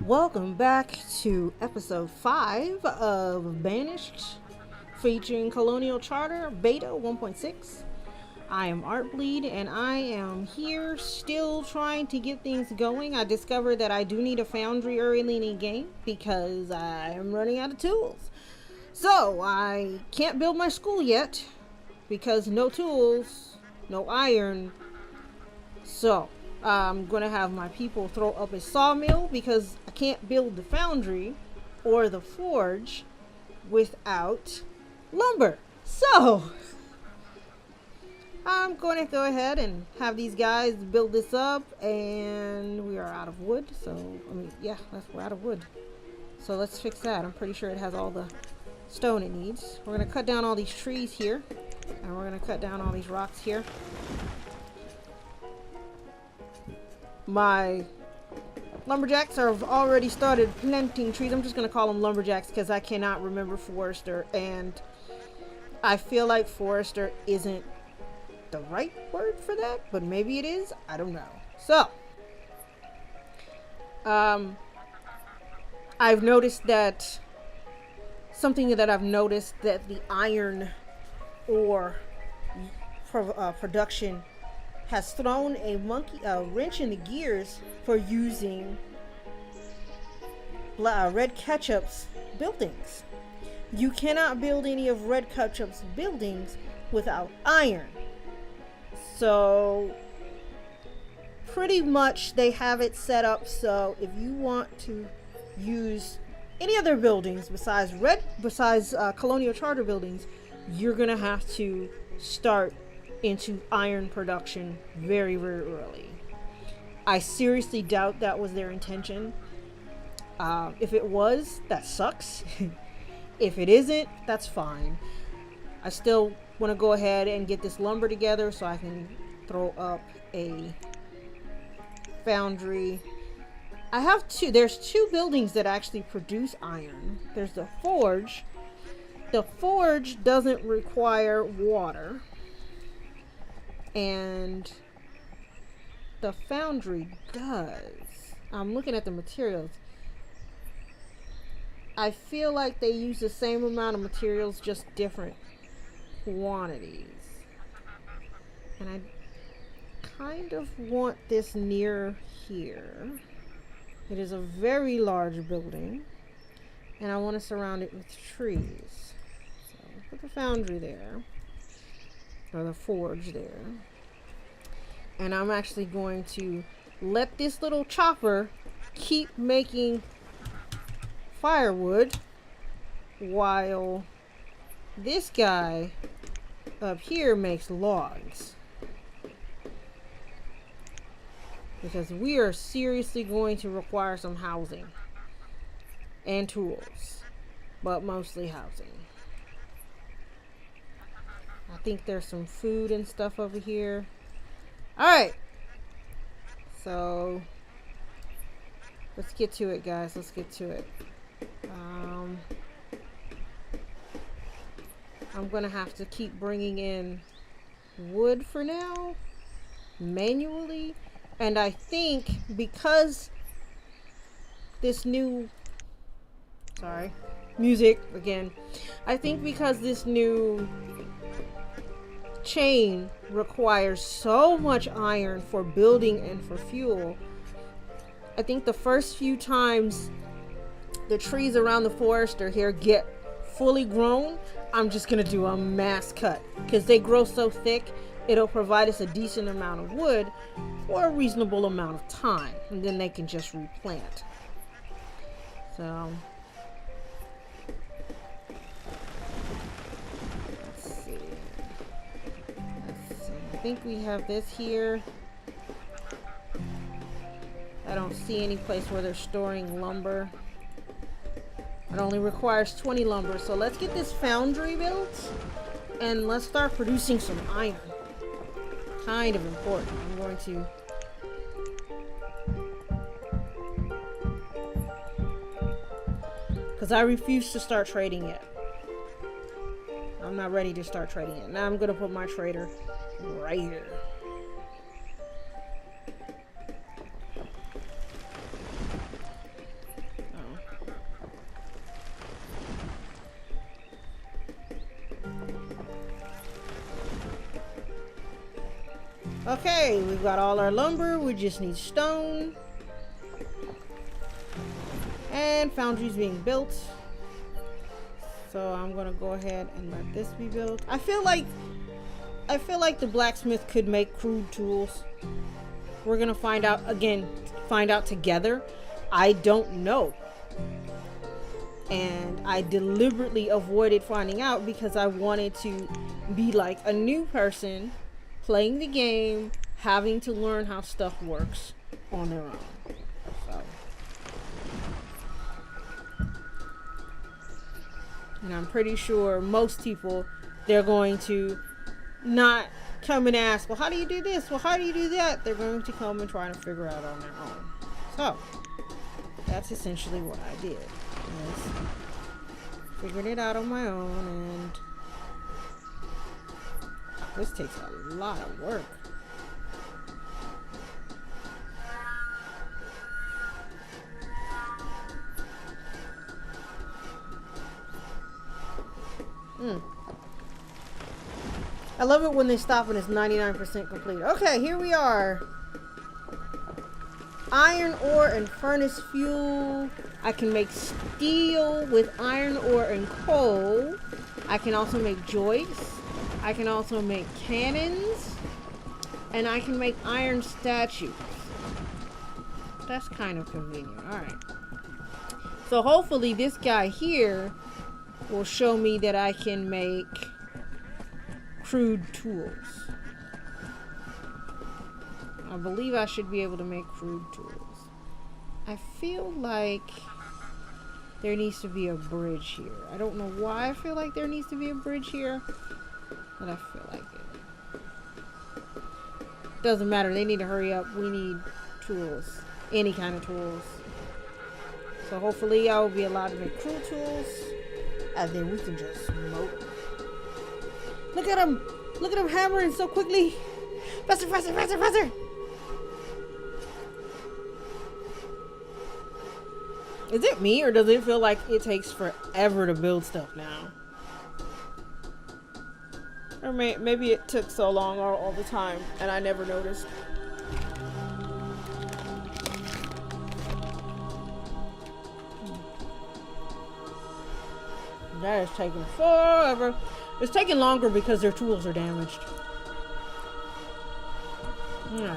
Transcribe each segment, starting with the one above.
Welcome back to episode 5 of Banished, featuring Colonial Charter Beta 1.6. I am Artbleed, and I am here still trying to get things going. I discovered that I do need a Foundry early in the game because I am running out of tools. So, I can't build my school yet because no tools, no iron. So, I'm going to have my people throw up a sawmill because I can't build the foundry or the forge without lumber. So, I'm going to go ahead and have these guys build this up, and we are out of wood. So, we're out of wood. So let's fix that. I'm pretty sure it has all the stone it needs. We're going to cut down all these trees here, and we're going to cut down all these rocks here. My lumberjacks have already started planting trees. I'm just going to call them lumberjacks because I cannot remember forester, and I feel like forester isn't the right word for that, but maybe it is. I don't know. So, I've noticed that the iron ore production has thrown a wrench in the gears for using Redketchup's buildings. You cannot build any of Redketchup's buildings without iron. So pretty much they have it set up so if you want to use any other buildings besides Colonial Charter buildings, you're gonna have to start into iron production very, very early. I seriously doubt that was their intention. If it was, that sucks. If it isn't, that's fine. I still want to go ahead and get this lumber together so I can throw up a foundry. There's two buildings that actually produce iron. There's the forge. The forge doesn't require water. And the foundry does. I'm looking at the materials. I feel like they use the same amount of materials, just different quantities. And I kind of want this near here. It is a very large building, and I want to surround it with trees. So put the foundry there, or the forge there. And I'm actually going to let this little chopper keep making firewood while this guy up here makes logs. Because we are seriously going to require some housing and tools, but mostly housing. I think there's some food and stuff over here. Alright. So, let's get to it, guys. Let's get to it. I'm going to have to keep bringing in wood for now, manually. And I think because this new... Sorry. Music, again. I think because this new chain requires so much iron for building and for fuel, I think the first few times the trees around the forester here get fully grown, I'm just gonna do a mass cut because they grow so thick. It'll provide us a decent amount of wood for a reasonable amount of time, and then they can just replant. So let's see. I think we have this here. I don't see any place where they're storing lumber. It only requires 20 lumber, so let's get this foundry built and let's start producing some iron. Kind of important. I'm going to because I refuse to start trading yet. I'm not ready to start trading yet. Now I'm going to put my trader right here. Okay, we've got all our lumber. We just need stone. And Foundry's being built. So I'm gonna go ahead and let this be built. I feel like the blacksmith could make crude tools. We're gonna find out together. I don't know. And I deliberately avoided finding out because I wanted to be like a new person playing the game, having to learn how stuff works on their own. So. And I'm pretty sure most people, they're going to not come and ask, well, how do you do this? Well, how do you do that? They're going to come and try to figure out on their own. So, that's essentially what I did. Yes. Figured it out on my own, and this takes a lot of work. I love it when they stop and it's 99% complete. Okay, here we are. Iron ore and furnace fuel. I can make steel with iron ore and coal. I can also make joists. I can also make cannons. And I can make iron statues. That's kind of convenient. Alright. So hopefully this guy here will show me that I can make crude tools. I believe I should be able to make crude tools. I feel like there needs to be a bridge here. I don't know why I feel like there needs to be a bridge here, but I feel like it. Doesn't matter. They need to hurry up. We need tools. Any kind of tools. So hopefully I will be allowed to make crude tools, and then we can just smoke. Look at him! Look at him hammering so quickly! Faster, faster, faster, faster! Is it me, or does it feel like it takes forever to build stuff now? Or maybe it took so long all the time, and I never noticed. That is taking forever. It's taking longer because their tools are damaged. Alright.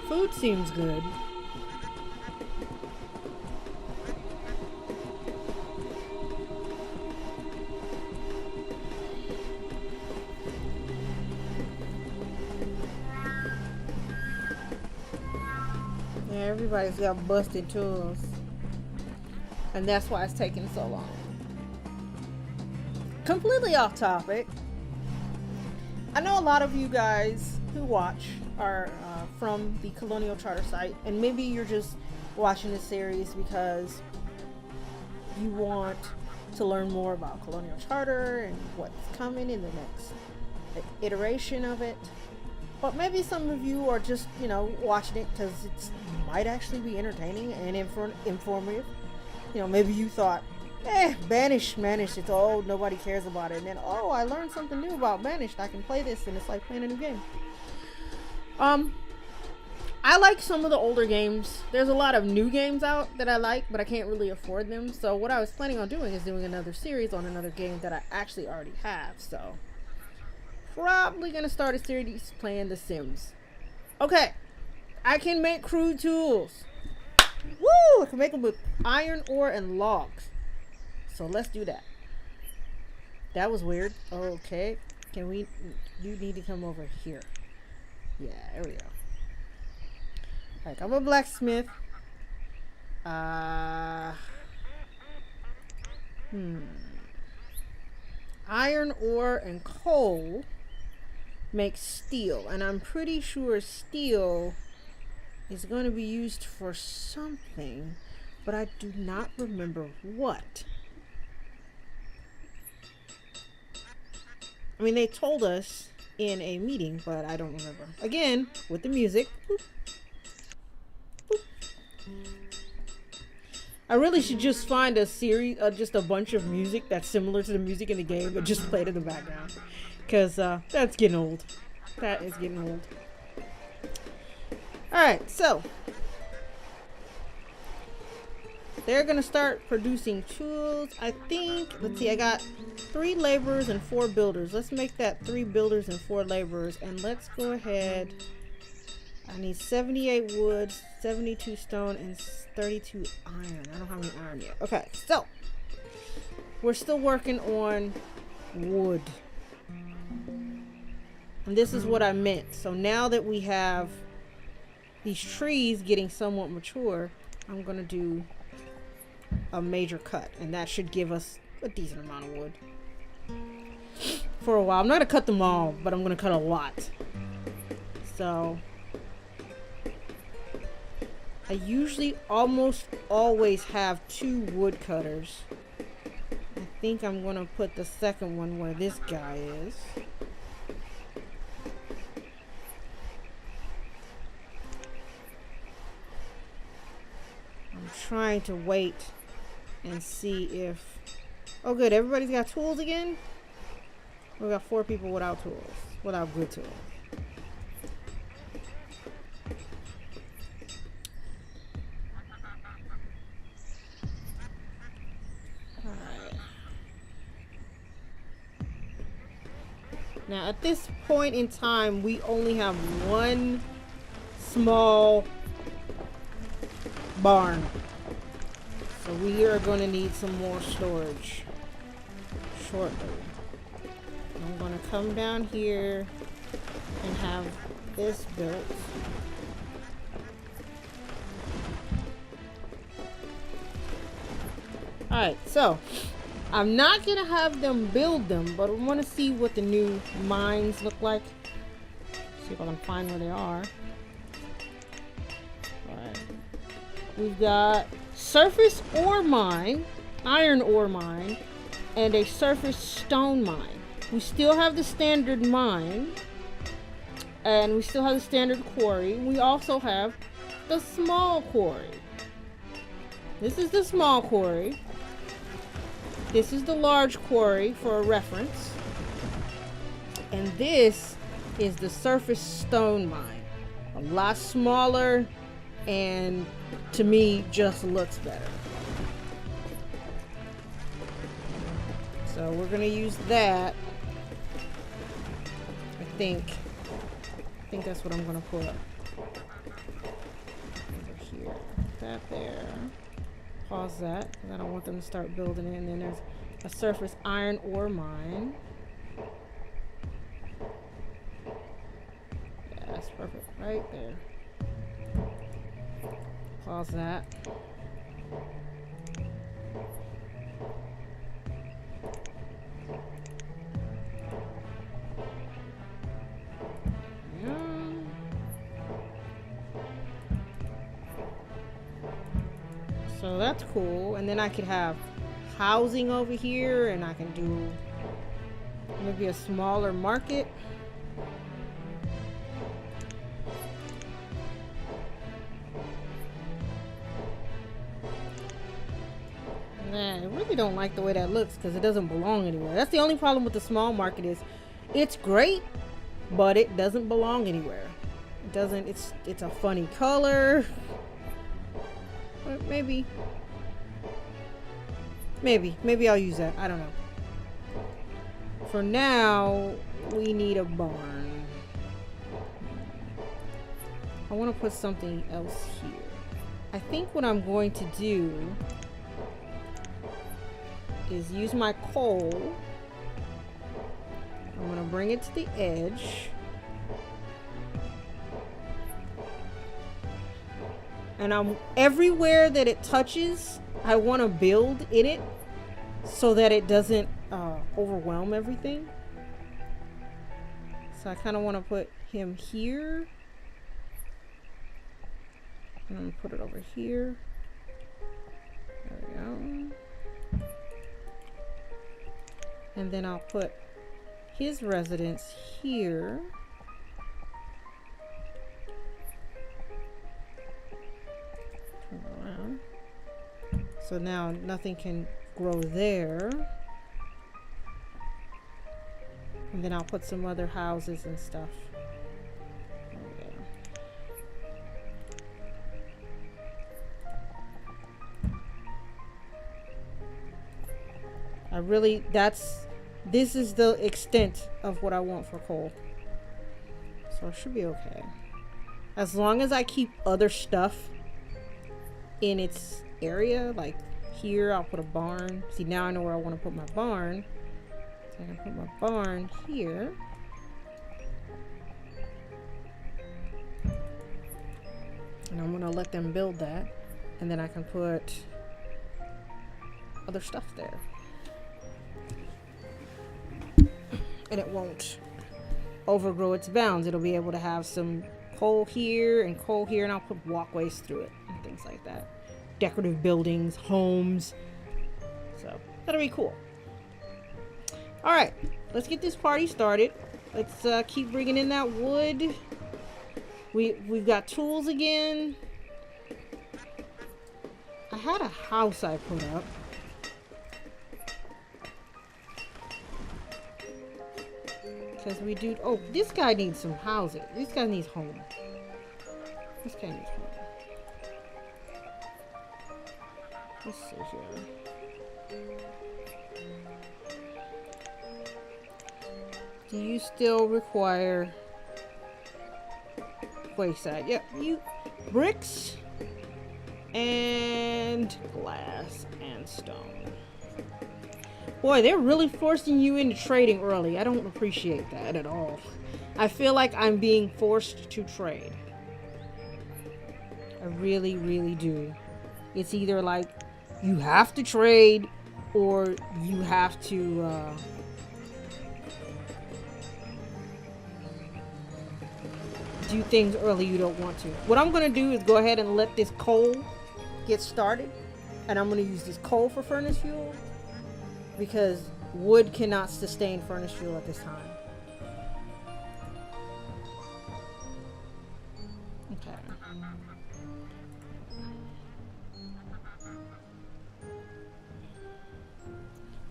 Food seems good. Everybody's got busted tools, and that's why it's taking so long. Completely off topic. I know a lot of you guys who watch are from the Colonial Charter site, and maybe you're just watching this series because you want to learn more about Colonial Charter and what's coming in the next iteration of it. But maybe some of you are just, you know, watching it because it might actually be entertaining and informative. You know, maybe you thought, Banished, it's old, nobody cares about it. And then, oh, I learned something new about Banished. I can play this, and it's like playing a new game. I like some of the older games. There's a lot of new games out that I like, but I can't really afford them. So what I was planning on doing is doing another series on another game that I actually already have. So probably gonna start a series playing The Sims. Okay, I can make crude tools. Woo! I can make them with iron ore and logs. So let's do that. That was weird. Okay, you need to come over here. Yeah, there we go. Like, I'm a blacksmith. Iron ore and coal make steel, and I'm pretty sure steel is going to be used for something, but I do not remember what. I mean, they told us in a meeting, but I don't remember. Again, with the music. Boop. Boop. I really should just find a series, just a bunch of music that's similar to the music in the game, but just play it in the background. Because that's getting old. That is getting old. Alright, so. They're going to start producing tools. I think, let's see, I got 3 laborers and 4 builders. Let's make that 3 builders and 4 laborers. And let's go ahead. I need 78 wood, 72 stone, and 32 iron. I don't have any iron yet. Okay, so we're still working on wood. And this is what I meant. So now that we have these trees getting somewhat mature, I'm going to do a major cut. And that should give us a decent amount of wood. For a while. I'm not going to cut them all, but I'm going to cut a lot. So I usually almost always have 2 wood cutters. I think I'm going to put the second one where this guy is. I'm trying to wait and see if... Oh good, everybody's got tools again? We got 4 people without tools. Without good tools. Now at this point in time, we only have 1 small barn. So we are going to need some more storage shortly. I'm going to come down here and have this built. Alright, so I'm not going to have them build them, but I want to see what the new mines look like. See if I can find where they are. Alright. We've got surface ore mine, iron ore mine, and a surface stone mine. We still have the standard mine, and we still have the standard quarry. We also have the small quarry. This is the small quarry. This is the large quarry for a reference. And this is the surface stone mine. A lot smaller and to me just looks better. So we're gonna use that. I think that's what I'm gonna put over here. That there. Pause that, because I don't want them to start building it. And then there's a surface iron ore mine. Yeah, that's perfect right there. Pause that. So that's cool. And then I could have housing over here, and I can do maybe a smaller market. Man, I really don't like the way that looks because it doesn't belong anywhere. That's the only problem with the small market is it's great, but it doesn't belong anywhere. It doesn't, it's a funny color. Maybe I'll use that. I don't know. For now, we need a barn. I want to put something else here. I think what I'm going to do is use my coal. I'm going to bring it to the edge. And everywhere that it touches, I want to build in it so that it doesn't overwhelm everything. So I kind of want to put him here. And I'm going to put it over here. There we go. And then I'll put his residence here. Turn around. So now nothing can grow there. And then I'll put some other houses and stuff. Okay. This is the extent of what I want for coal. So it should be okay. As long as I keep other stuff in its area, like here I'll put a barn. See, now I know where I want to put my barn. So I can put my barn here. And I'm gonna let them build that. And then I can put other stuff there. And it won't overgrow its bounds. It'll be able to have some coal here, and I'll put walkways through it and things like that. Decorative buildings, homes. So that'll be cool. All right, let's get this party started. Let's keep bringing in that wood. We've got tools again. I had a house I put up. Because we do... Oh, this guy needs some housing. This guy needs home. This guy needs home. Let's see here. Do you still require... wayside? Yep. You... bricks. And glass and stone. Boy, they're really forcing you into trading early. I don't appreciate that at all. I feel like I'm being forced to trade. I really, really do. It's either like you have to trade or you have to do things early you don't want to. What I'm going to do is go ahead and let this coal get started. And I'm going to use this coal for furnace fuel. Because wood cannot sustain furnace fuel at this time. Okay.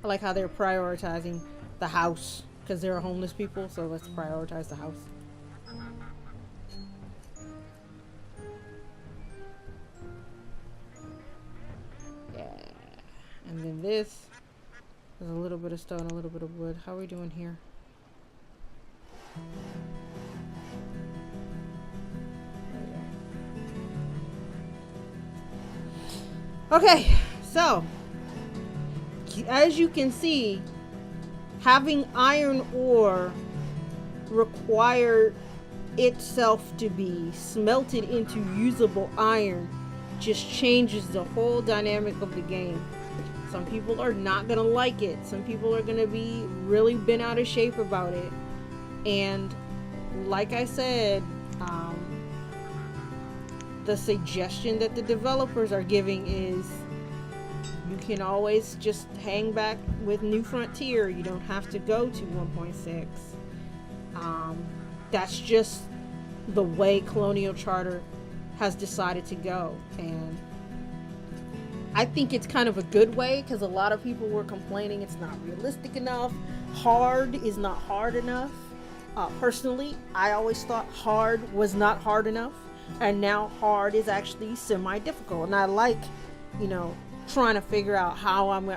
I like how they're prioritizing the house. Because there are homeless people, so let's prioritize the house. Yeah. And then this. There's a little bit of stone, a little bit of wood. How are we doing here? Okay, so as you can see, having iron ore require itself to be smelted into usable iron just changes the whole dynamic of the game. Some people are not going to like it. Some people are going to be really bent out of shape about it. And like I said, the suggestion that the developers are giving is you can always just hang back with New Frontier. You don't have to go to 1.6. That's just the way Colonial Charter has decided to go. And I think it's kind of a good way, because a lot of people were complaining it's not realistic enough. Hard is not hard enough. Personally, I always thought hard was not hard enough, and now hard is actually semi-difficult. And I like, trying to figure out how am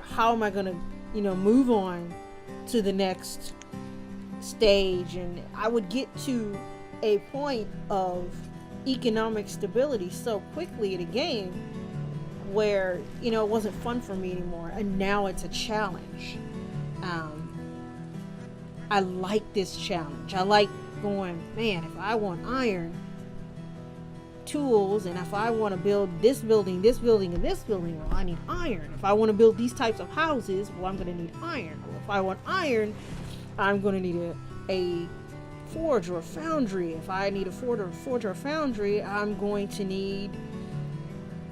I gonna, move on to the next stage. And I would get to a point of economic stability so quickly in a game where it wasn't fun for me anymore, and now it's a challenge. I like this challenge. I like going, man, if I want iron tools, and if I want to build this building, and this building, well, I need iron. If I want to build these types of houses, well, I'm going to need iron. Well, if I want iron, I'm going to need a forge or a foundry. If I need a forge or a foundry, I'm going to need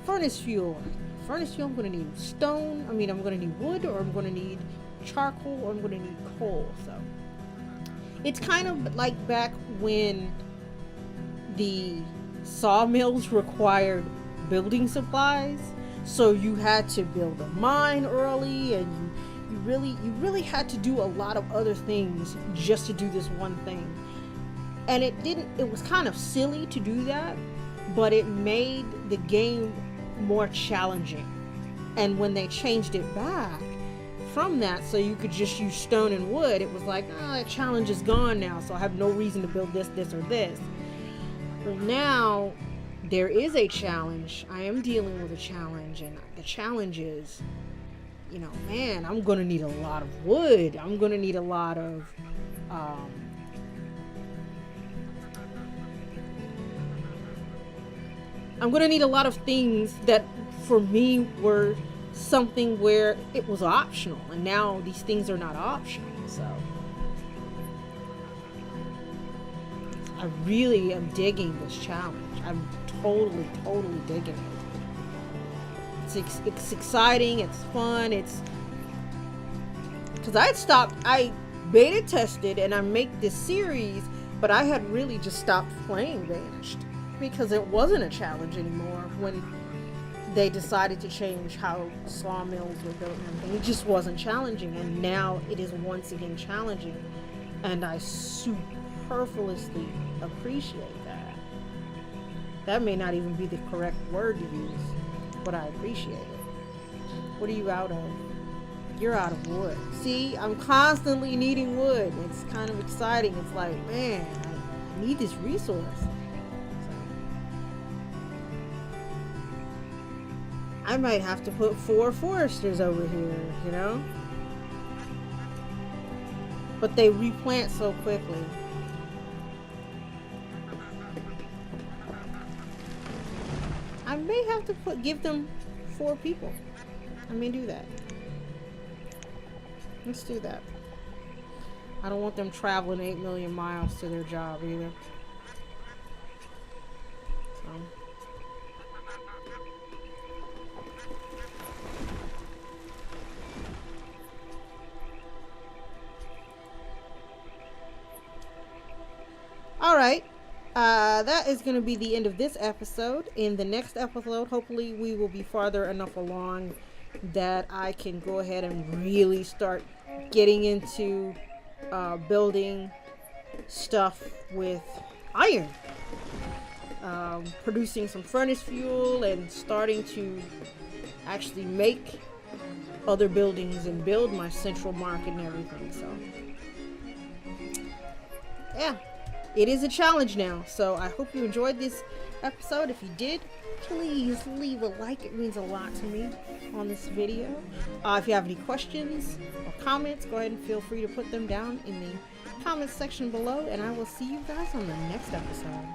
furnace fuel. I'm going to need stone. I'm going to need wood, or I'm going to need charcoal, or I'm going to need coal. So it's kind of like back when the sawmills required building supplies. So you had to build a mine early, and you really had to do a lot of other things just to do this one thing. And it was kind of silly to do that, but it made the game more challenging. And when they changed it back from that, so you could just use stone and wood, it was like, that challenge is gone now, so I have no reason to build this, or this. Well, now there is a challenge. I am dealing with a challenge, and the challenge is, you know, man, I'm gonna need a lot of wood. I'm gonna need a lot of things that for me were something where it was optional, and now these things are not optional. So I really am digging this challenge. I'm totally digging it. It's exciting, it's fun, it's because I beta tested and I make this series, but I had really just stopped playing Banished because it wasn't a challenge anymore when they decided to change how sawmills were built and everything. It just wasn't challenging, and now it is once again challenging, and I superfluously appreciate that. That may not even be the correct word to use, but I appreciate it. What are you out of? You're out of wood. See, I'm constantly needing wood. It's kind of exciting. It's like, man, I need this resource. I might have to put 4 foresters over here, you know? But they replant so quickly. I may have to give them 4 people. I may do that. Let's do that. I don't want them traveling 8 million miles to their job either. So. Alright, that is going to be the end of this episode. In the next episode, hopefully we will be farther enough along that I can go ahead and really start getting into building stuff with iron. Producing some furnace fuel and starting to actually make other buildings and build my central market and everything. So, yeah. It is a challenge now, so I hope you enjoyed this episode. If you did, please leave a like. It means a lot to me on this video. If you have any questions or comments, go ahead and feel free to put them down in the comments section below, and I will see you guys on the next episode.